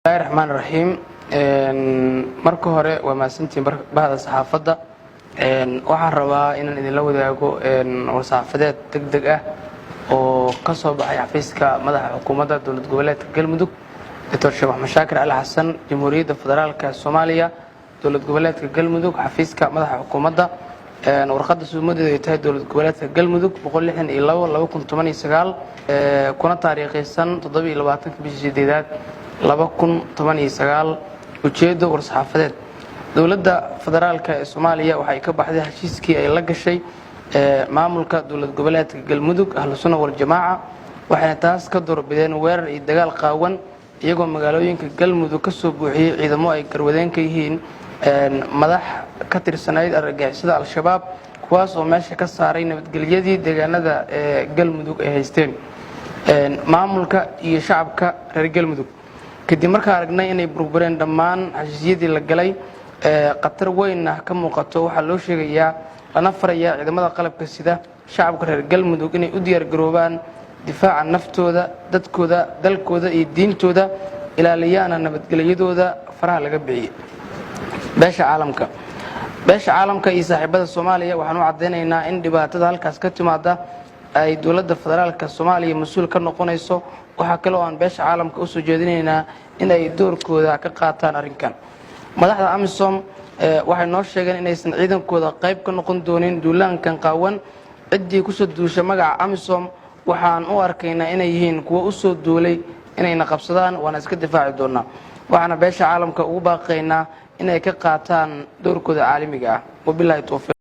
الرحمن الرحيم marka hore waa maasantiin bahda saxaafadda waxaan rabaa inaan idin la wadaago warsaxaafadeed degdeg ah oo ka soo baxay xafiiska madaxa xukuumadda dowlad goboleedka Galmudug Dr. Sheekh Maxamed Shaakir Ali Xasan Jamhuuriyadda Federaalka Soomaaliya dowlad goboleedka Galmudug xafiiska madaxa xukuumadda warqadda suumadeedu ay tahay dowlad goboleedka Galmudug 162/2019 kuna taariikhaysan 27 bishii 2019 ujeedo warsaxaafadeed dowladda federaalka ee Soomaaliya waxay ka baxday heshiiskii ay la gashay maamulka dowlad goboleedka Galmudug ahlu sunna wal jamaa waxayna taas ka doorbideen weerar iyo dagaal qaawan iyagoo magaalooyinka Galmudug ka soo buuxiyay ciidamo ay garwadeen ka yihiin madax ka tirsanayd argagixisada al-shabaab kuwaas oo meesha ka saaray nabadgelyadii deegaanada Galmudug ay haysteen maamulka iyo shacabka reer Galmudug kadib markaa aragnay inay burbureen dhammaan heshiisyadii la galay qatar weyn ka muuqato waxa loo sheegayaa lana farayaa ciidamada qalabka sida shacabka reer Galmudug inay u diyaar garoobaan difaaca naftooda dadkooda dalkooda iyo diintooda ilaaliyana nabadgelyadooda faraha laga bixiyay beesha caalamka iyo saaxiibada Soomaaliya waxaan u cadeynaynaa in dhibaatada halkaas ka timaada ay dowladda federaalka Soomaaliya mas'uul ka noqonayso waxa kale oo aan beesha caalamka u soo jeedinaynaa in ay doorkooda ka qaataan arrinkan madaxda AMISOM waxay noo sheegeen inaysan ciidankooda qayb ka noqon doonin duulaankan qaawan cidii ku soo duusha magaca AMISOM waxaan u arkaynaa inay yihiin kuwa u soo duulay inayna qabsadaan waana iska difaaci doonaa waxaana beesha caalamka ugu baaqaynaa inay ka qaataan doorkooda caalamiga ah wabillahi tawfiiq